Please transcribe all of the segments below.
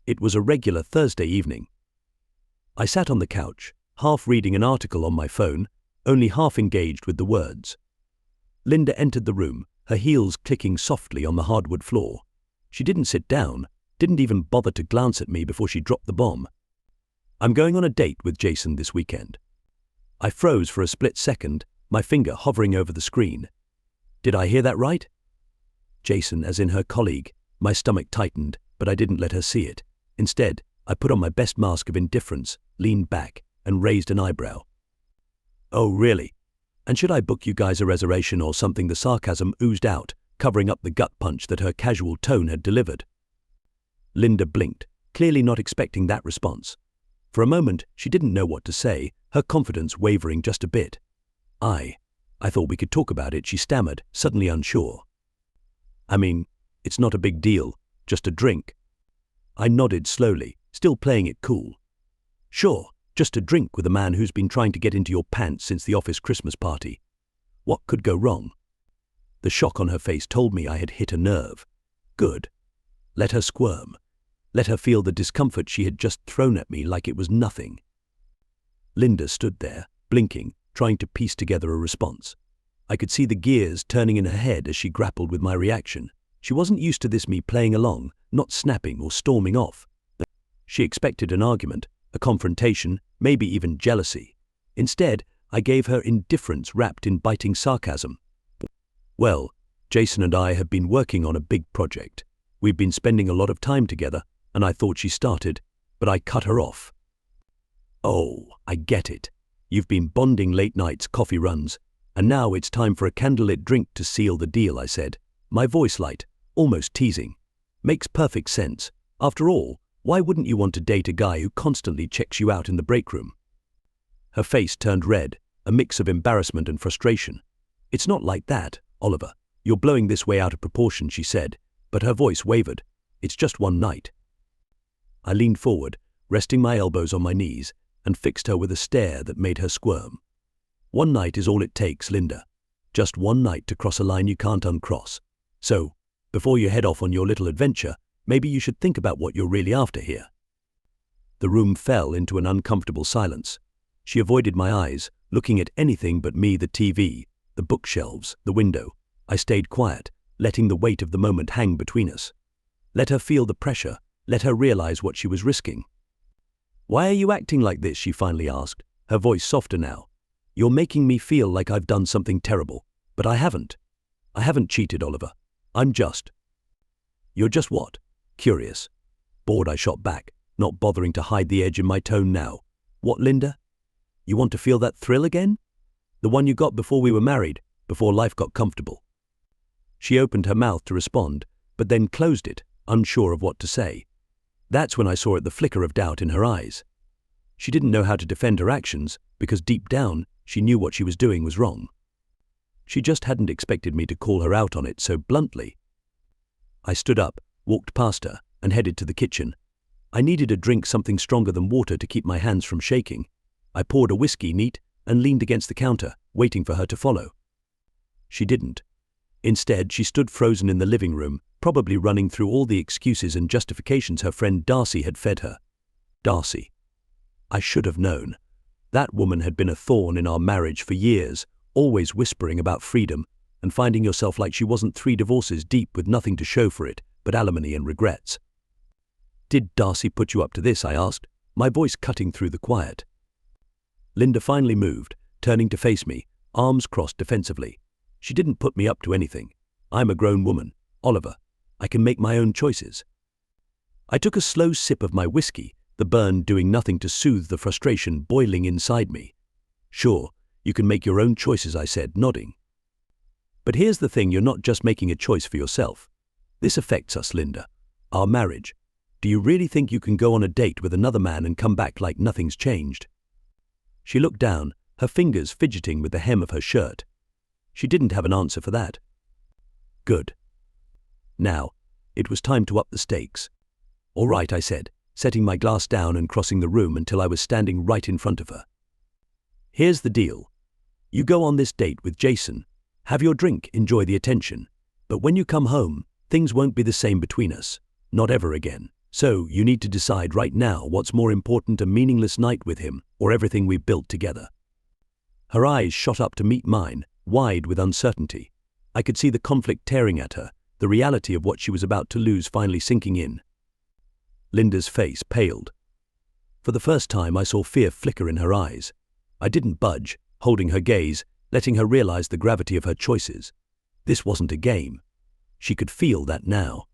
It was a regular Thursday evening. I sat on the couch, half reading an article on my phone, only half engaged with the words. Linda entered the room, her heels clicking softly on the hardwood floor. She didn't sit down, didn't even bother to glance at me before she dropped the bomb. "I'm going on a date with Jason this weekend." I froze for a split second, my finger hovering over the screen. Did I hear that right? Jason, as in her colleague. My stomach tightened, but I didn't let her see it. Instead, I put on my best mask of indifference, leaned back, and raised an eyebrow. "Oh, really? And should I book you guys a reservation or something?" The sarcasm oozed out, covering up the gut punch that her casual tone had delivered. Linda blinked, clearly not expecting that response. For a moment, she didn't know what to say, her confidence wavering just a bit. I thought we could talk about it," she stammered, suddenly unsure. "I mean, it's not a big deal, just a drink." I nodded slowly, still playing it cool. "Sure, just a drink with a man who's been trying to get into your pants since the office Christmas party. What could go wrong?" The shock on her face told me I had hit a nerve. Good. Let her squirm. Let her feel the discomfort she had just thrown at me like it was nothing. Linda stood there, blinking, trying to piece together a response. I could see the gears turning in her head as she grappled with my reaction. She wasn't used to this me playing along, not snapping or storming off. She expected an argument, a confrontation, maybe even jealousy. Instead, I gave her indifference wrapped in biting sarcasm. "Well, Jason and I have been working on a big project. We've been spending a lot of time together, and I thought," she started, but I cut her off. "Oh, I get it. You've been bonding late nights, coffee runs, and now it's time for a candlelit drink to seal the deal," I said, my voice light, almost teasing. "Makes perfect sense. After all, why wouldn't you want to date a guy who constantly checks you out in the break room?" Her face turned red, a mix of embarrassment and frustration. "It's not like that, Oliver. You're blowing this way out of proportion," she said, but her voice wavered. "It's just one night." I leaned forward, resting my elbows on my knees, and fixed her with a stare that made her squirm. "One night is all it takes, Linda. Just one night to cross a line you can't uncross. So, before you head off on your little adventure, maybe you should think about what you're really after here." The room fell into an uncomfortable silence. She avoided my eyes, looking at anything but me, the TV, the bookshelves, the window. I stayed quiet, letting the weight of the moment hang between us. Let her feel the pressure, let her realize what she was risking. "Why are you acting like this?" she finally asked, her voice softer now. "You're making me feel like I've done something terrible, but I haven't. I haven't cheated, Oliver. I'm just—" "You're just what?" "Curious." Bored, I shot back, not bothering to hide the edge in my tone now. "What, Linda? You want to feel that thrill again? The one you got before we were married, before life got comfortable?" She opened her mouth to respond, but then closed it, unsure of what to say. That's when I saw the flicker of doubt in her eyes. She didn't know how to defend her actions, because deep down, she knew what she was doing was wrong. She just hadn't expected me to call her out on it so bluntly. I stood up, walked past her, and headed to the kitchen. I needed a drink, something stronger than water to keep my hands from shaking. I poured a whiskey neat and leaned against the counter, waiting for her to follow. She didn't. Instead, she stood frozen in the living room, probably running through all the excuses and justifications her friend Darcy had fed her. Darcy. I should have known. That woman had been a thorn in our marriage for years, always whispering about freedom, and finding yourself like she wasn't 3 divorces deep with nothing to show for it but alimony and regrets. "Did Darcy put you up to this?" I asked, my voice cutting through the quiet. Linda finally moved, turning to face me, arms crossed defensively. "She didn't put me up to anything. I'm a grown woman, Oliver. I can make my own choices." I took a slow sip of my whiskey, the burn doing nothing to soothe the frustration boiling inside me. "Sure, you can make your own choices," I said, nodding. "But here's the thing, you're not just making a choice for yourself. This affects us, Linda. Our marriage. Do you really think you can go on a date with another man and come back like nothing's changed?" She looked down, her fingers fidgeting with the hem of her shirt. She didn't have an answer for that. Good. Now, it was time to up the stakes. "All right," I said, setting my glass down and crossing the room until I was standing right in front of her. "Here's the deal. You go on this date with Jason, have your drink, enjoy the attention. But when you come home, things won't be the same between us. Not ever again. So, you need to decide right now what's more important, a meaningless night with him or everything we've built together. Her eyes shot up to meet mine, wide with uncertainty. I could see the conflict tearing at her, the reality of what she was about to lose finally sinking in. Linda's face paled. For the first time, I saw fear flicker in her eyes. I didn't budge, holding her gaze, letting her realize the gravity of her choices. This wasn't a game. She could feel that now.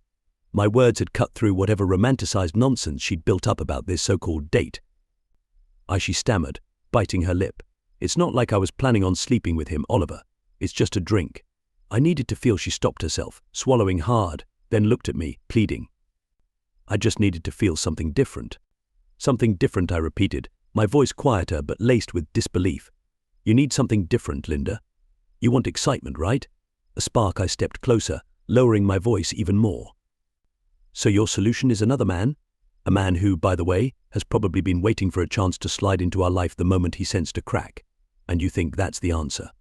My words had cut through whatever romanticized nonsense she'd built up about this so-called date. She stammered, biting her lip. It's not like I was planning on sleeping with him, Oliver. It's just a drink. I needed to feel. She stopped herself, swallowing hard, then looked at me, pleading. I just needed to feel something different. Something different, I repeated, my voice quieter but laced with disbelief. You need something different, Linda. You want excitement, right? A spark. I stepped closer, lowering my voice even more. So your solution is another man? A man who, by the way, has probably been waiting for a chance to slide into our life the moment he sensed a crack. And you think that's the answer?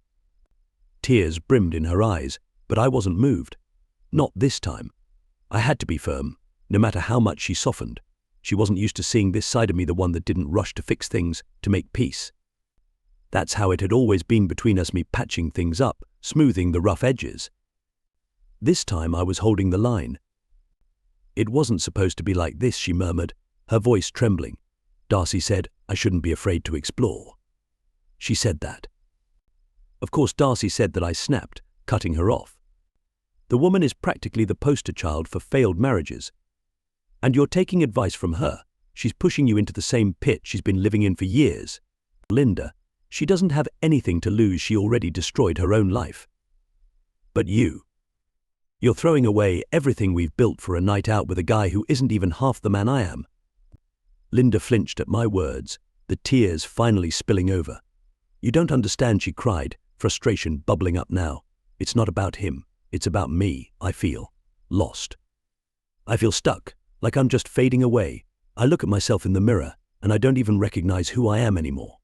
Tears brimmed in her eyes, but I wasn't moved. Not this time. I had to be firm, no matter how much she softened. She wasn't used to seeing this side of me, the one that didn't rush to fix things, to make peace. That's how it had always been between us, me patching things up, smoothing the rough edges. This time I was holding the line. It wasn't supposed to be like this, she murmured, her voice trembling. Darcy said I shouldn't be afraid to explore. She said that. Of course, Darcy said that. I snapped, cutting her off. The woman is practically the poster child for failed marriages. And you're taking advice from her. She's pushing you into the same pit she's been living in for years. Linda, she doesn't have anything to lose. She already destroyed her own life. But you're throwing away everything we've built for a night out with a guy who isn't even half the man I am. Linda flinched at my words, the tears finally spilling over. You don't understand, she cried, frustration bubbling up now. It's not about him. It's about me. I feel lost. I feel stuck, like I'm just fading away. I look at myself in the mirror, and I don't even recognize who I am anymore.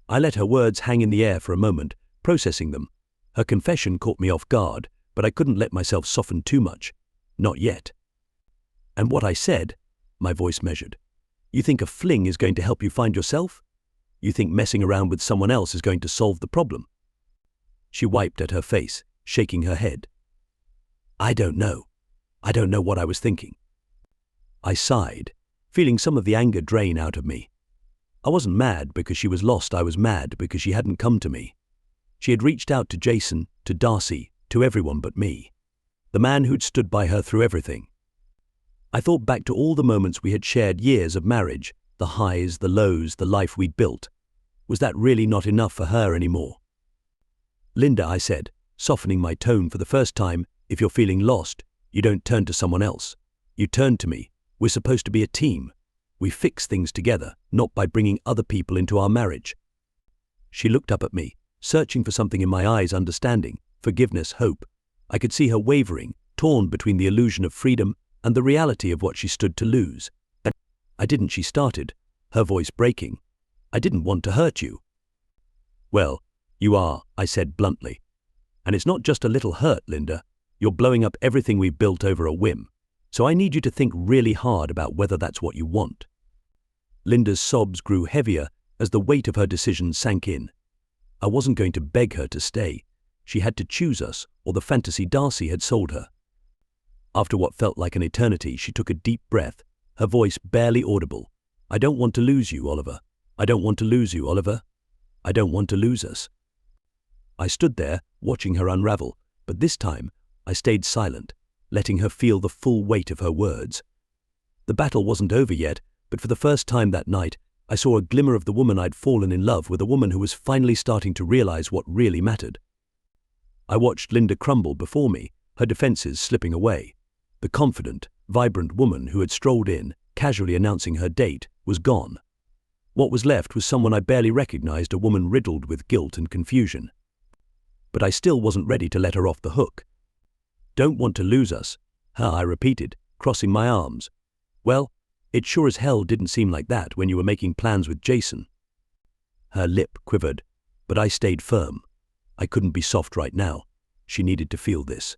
I let her words hang in the air for a moment, processing them. Her confession caught me off guard, but I couldn't let myself soften too much. Not yet. And what I said, my voice measured. You think a fling is going to help you find yourself? You think messing around with someone else is going to solve the problem? She wiped at her face, shaking her head. I don't know. I don't know what I was thinking. I sighed, feeling some of the anger drain out of me. I wasn't mad because she was lost. I was mad because she hadn't come to me. She had reached out to Jason, to Darcy, to everyone but me, the man who'd stood by her through everything. I thought back to all the moments we had shared, years of marriage, the highs, the lows, the life we'd built. Was that really not enough for her anymore? Linda, I said, softening my tone for the first time, if you're feeling lost, you don't turn to someone else. You turn to me. We're supposed to be a team. We fix things together, not by bringing other people into our marriage. She looked up at me, searching for something in my eyes, understanding, forgiveness, hope. I could see her wavering, torn between the illusion of freedom and the reality of what she stood to lose. I didn't, she started, her voice breaking. I didn't want to hurt you. Well, you are, I said bluntly. And it's not just a little hurt, Linda. You're blowing up everything we've built over a whim. So I need you to think really hard about whether that's what you want. Linda's sobs grew heavier as the weight of her decision sank in. I wasn't going to beg her to stay. She had to choose us or the fantasy Darcy had sold her. After what felt like an eternity, she took a deep breath, her voice barely audible. I don't want to lose you, Oliver. I don't want to lose you, Oliver. I don't want to lose us. I stood there, watching her unravel, but this time I stayed silent, letting her feel the full weight of her words. The battle wasn't over yet, but for the first time that night, I saw a glimmer of the woman I'd fallen in love with, a woman who was finally starting to realize what really mattered. I watched Linda crumble before me, her defenses slipping away. The confident, vibrant woman who had strolled in, casually announcing her date, was gone. What was left was someone I barely recognized, a woman riddled with guilt and confusion. But I still wasn't ready to let her off the hook. Don't want to lose us, I repeated, crossing my arms. Well, it sure as hell didn't seem like that when you were making plans with Jason. Her lip quivered, but I stayed firm. I couldn't be soft right now. She needed to feel this.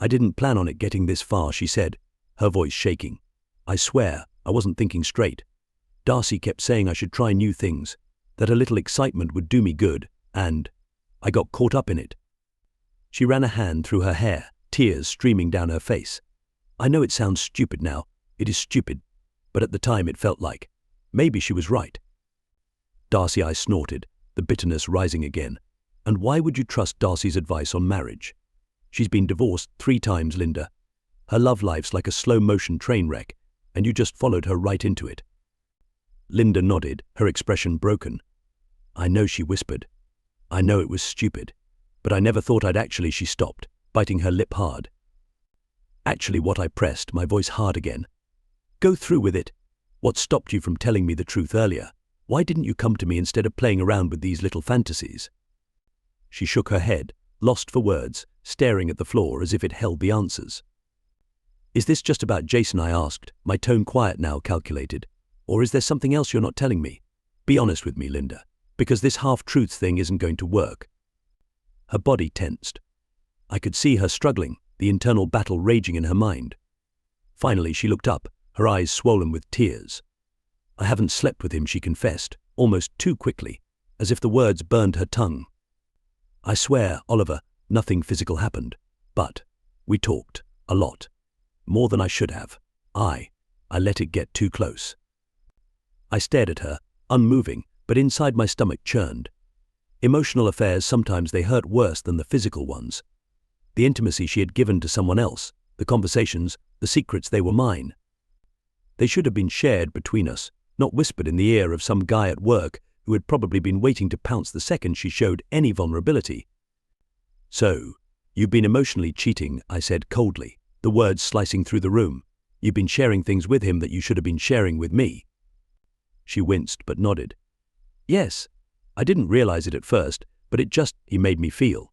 I didn't plan on it getting this far, she said, her voice shaking. I swear, I wasn't thinking straight. Darcy kept saying I should try new things, that a little excitement would do me good, and I got caught up in it. She ran a hand through her hair, tears streaming down her face. I know it sounds stupid now, it is stupid, but at the time it felt like, maybe she was right. Darcy, I snorted, the bitterness rising again. And why would you trust Darcy's advice on marriage? She's been divorced 3 times, Linda. Her love life's like a slow-motion train wreck, and you just followed her right into it. Linda nodded, her expression broken. I know, she whispered. I know it was stupid, but I never thought I'd actually. She stopped, biting her lip hard. Actually, what I pressed, my voice hard again. Go through with it. What stopped you from telling me the truth earlier? Why didn't you come to me instead of playing around with these little fantasies? She shook her head, lost for words, staring at the floor as if it held the answers. Is this just about Jason? I asked, my tone quiet now, calculated. Or is there something else you're not telling me? Be honest with me, Linda, because this half-truth thing isn't going to work. Her body tensed. I could see her struggling, the internal battle raging in her mind. Finally, she looked up, her eyes swollen with tears. I haven't slept with him, she confessed, almost too quickly, as if the words burned her tongue. I swear, Oliver, nothing physical happened, but we talked, a lot. More than I should have. I let it get too close. I stared at her, unmoving, but inside my stomach churned. Emotional affairs, sometimes they hurt worse than the physical ones. The intimacy she had given to someone else, the conversations, the secrets, they were mine. They should have been shared between us, not whispered in the ear of some guy at work who had probably been waiting to pounce the second she showed any vulnerability. So, you've been emotionally cheating, I said coldly, the words slicing through the room. You've been sharing things with him that you should have been sharing with me. She winced but nodded. Yes, I didn't realize it at first, but he made me feel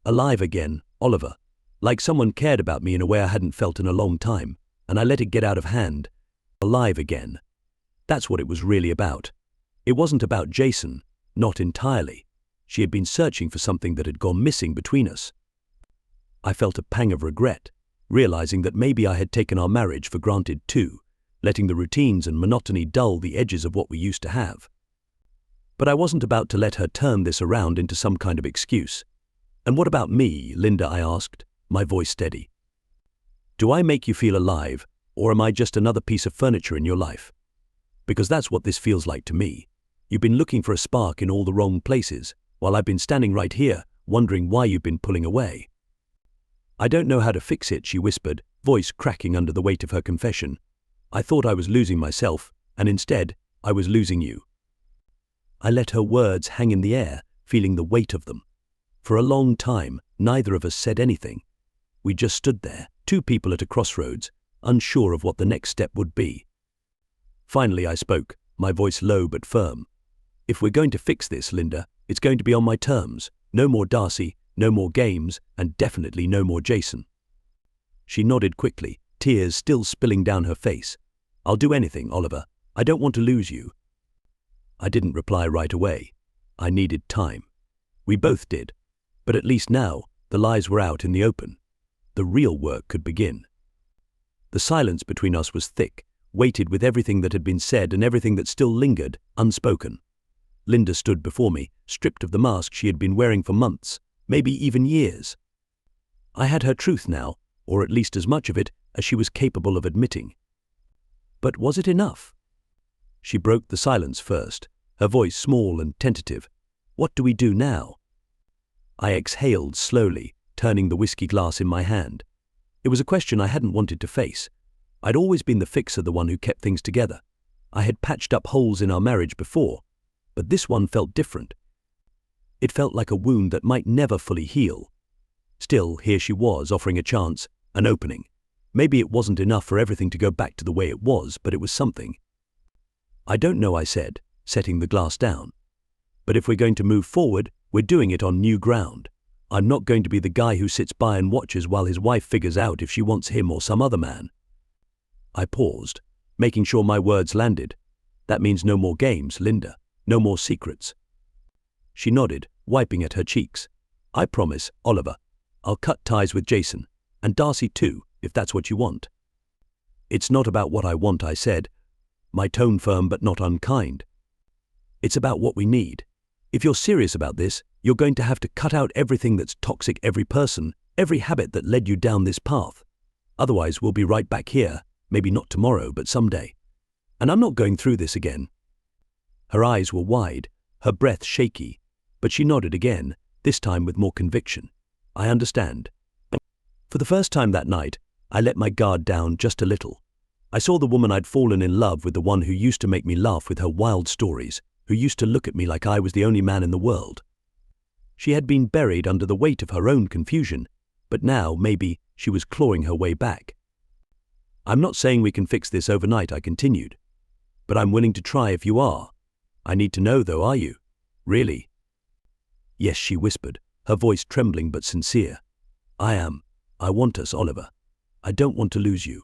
alive again, Oliver, like someone cared about me in a way I hadn't felt in a long time, and I let it get out of hand. Alive again. That's what it was really about. It wasn't about Jason, not entirely. She had been searching for something that had gone missing between us. I felt a pang of regret, realizing that maybe I had taken our marriage for granted too, letting the routines and monotony dull the edges of what we used to have. But I wasn't about to let her turn this around into some kind of excuse. And what about me, Linda? I asked, my voice steady. Do I make you feel alive, or am I just another piece of furniture in your life? Because that's what this feels like to me. You've been looking for a spark in all the wrong places, while I've been standing right here, wondering why you've been pulling away. I don't know how to fix it, she whispered, voice cracking under the weight of her confession. I thought I was losing myself, and instead, I was losing you. I let her words hang in the air, feeling the weight of them. For a long time, neither of us said anything. We just stood there, 2 people at a crossroads, unsure of what the next step would be. Finally, I spoke, my voice low but firm. If we're going to fix this, Linda, it's going to be on my terms. No more Darcy, no more games, and definitely no more Jason. She nodded quickly, tears still spilling down her face. I'll do anything, Oliver. I don't want to lose you. I didn't reply right away. I needed time. We both did. But at least now, the lies were out in the open. The real work could begin. The silence between us was thick, weighted with everything that had been said and everything that still lingered, unspoken. Linda stood before me, stripped of the mask she had been wearing for months, maybe even years. I had her truth now, or at least as much of it as she was capable of admitting. But was it enough? She broke the silence first, her voice small and tentative. What do we do now? I exhaled slowly, turning the whiskey glass in my hand. It was a question I hadn't wanted to face. I'd always been the fixer, the one who kept things together. I had patched up holes in our marriage before, but this one felt different. It felt like a wound that might never fully heal. Still, here she was, offering a chance, an opening. Maybe it wasn't enough for everything to go back to the way it was, but it was something. I don't know, I said, setting the glass down. But if we're going to move forward, we're doing it on new ground. I'm not going to be the guy who sits by and watches while his wife figures out if she wants him or some other man. I paused, making sure my words landed. That means no more games, Linda. No more secrets. She nodded, wiping at her cheeks. I promise, Oliver. I'll cut ties with Jason, and Darcy too, if that's what you want. It's not about what I want, I said, my tone firm but not unkind. It's about what we need. If you're serious about this, you're going to have to cut out everything that's toxic, every person, every habit that led you down this path. Otherwise, we'll be right back here, maybe not tomorrow, but someday. And I'm not going through this again. Her eyes were wide, her breath shaky, but she nodded again, this time with more conviction. I understand. For the first time that night, I let my guard down just a little. I saw the woman I'd fallen in love with, the one who used to make me laugh with her wild stories, who used to look at me like I was the only man in the world. She had been buried under the weight of her own confusion, but now, maybe, she was clawing her way back. I'm not saying we can fix this overnight, I continued. But I'm willing to try if you are. I need to know, though, are you? Really? Yes, she whispered, her voice trembling but sincere. I am. I want us, Oliver. I don't want to lose you.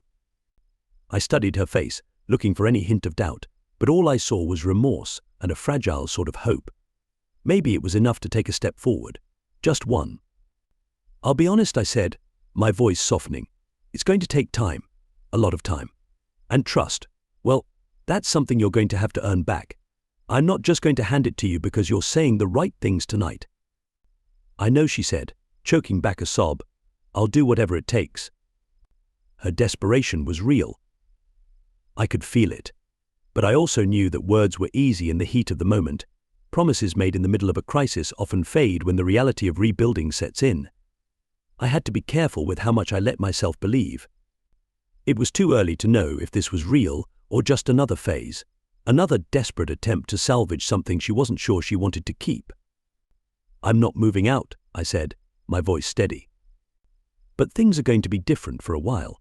I studied her face, looking for any hint of doubt, but all I saw was remorse and a fragile sort of hope. Maybe it was enough to take a step forward. Just one. I'll be honest, I said, my voice softening. It's going to take time. A lot of time. And trust. Well, that's something you're going to have to earn back. I'm not just going to hand it to you because you're saying the right things tonight. I know, she said, choking back a sob. I'll do whatever it takes. Her desperation was real. I could feel it. But I also knew that words were easy in the heat of the moment. Promises made in the middle of a crisis often fade when the reality of rebuilding sets in. I had to be careful with how much I let myself believe. It was too early to know if this was real or just another phase, another desperate attempt to salvage something she wasn't sure she wanted to keep. I'm not moving out, I said, my voice steady. But things are going to be different for a while.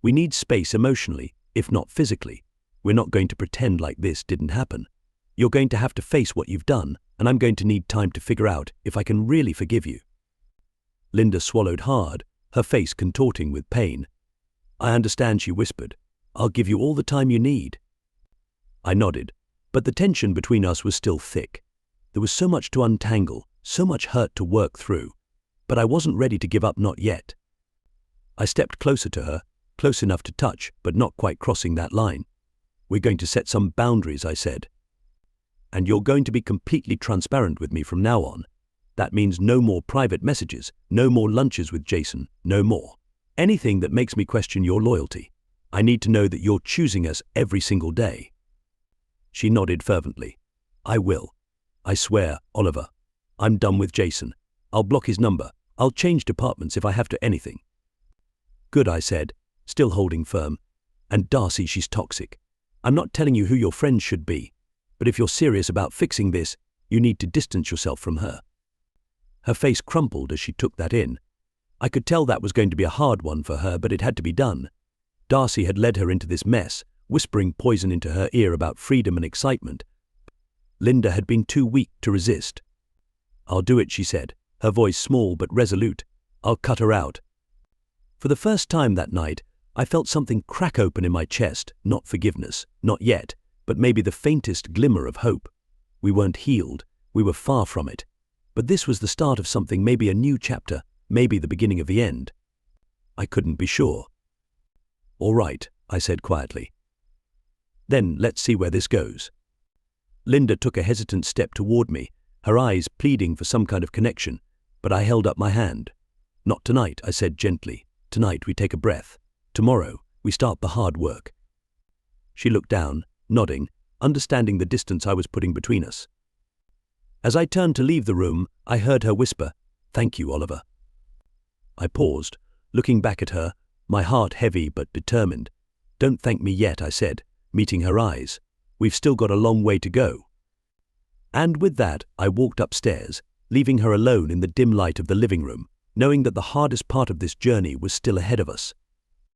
We need space emotionally, if not physically. We're not going to pretend like this didn't happen. You're going to have to face what you've done, and I'm going to need time to figure out if I can really forgive you. Linda swallowed hard, her face contorting with pain. I understand, she whispered. I'll give you all the time you need. I nodded, but the tension between us was still thick. There was so much to untangle, so much hurt to work through, but I wasn't ready to give up, not yet. I stepped closer to her, close enough to touch, but not quite crossing that line. We're going to set some boundaries, I said. And you're going to be completely transparent with me from now on. That means no more private messages, no more lunches with Jason, no more. Anything that makes me question your loyalty. I need to know that you're choosing us every single day. She nodded fervently. I will. I swear, Oliver. I'm done with Jason. I'll block his number. I'll change departments if I have to, anything. Good, I said, still holding firm. And Darcy, she's toxic. I'm not telling you who your friends should be, but if you're serious about fixing this, you need to distance yourself from her. Her face crumpled as she took that in. I could tell that was going to be a hard one for her, but it had to be done. Darcy had led her into this mess, whispering poison into her ear about freedom and excitement. Linda had been too weak to resist. I'll do it, she said, her voice small but resolute. I'll cut her out. For the first time that night, I felt something crack open in my chest, not forgiveness, not yet, but maybe the faintest glimmer of hope. We weren't healed, we were far from it. But this was the start of something, maybe a new chapter, maybe the beginning of the end. I couldn't be sure. All right, I said quietly. Then let's see where this goes. Linda took a hesitant step toward me, her eyes pleading for some kind of connection, but I held up my hand. Not tonight, I said gently. Tonight we take a breath. Tomorrow we start the hard work. She looked down, nodding, understanding the distance I was putting between us. As I turned to leave the room, I heard her whisper, "Thank you, Oliver." I paused, looking back at her, my heart heavy but determined. "Don't thank me yet," I said, meeting her eyes. "We've still got a long way to go." And with that, I walked upstairs, leaving her alone in the dim light of the living room, knowing that the hardest part of this journey was still ahead of us.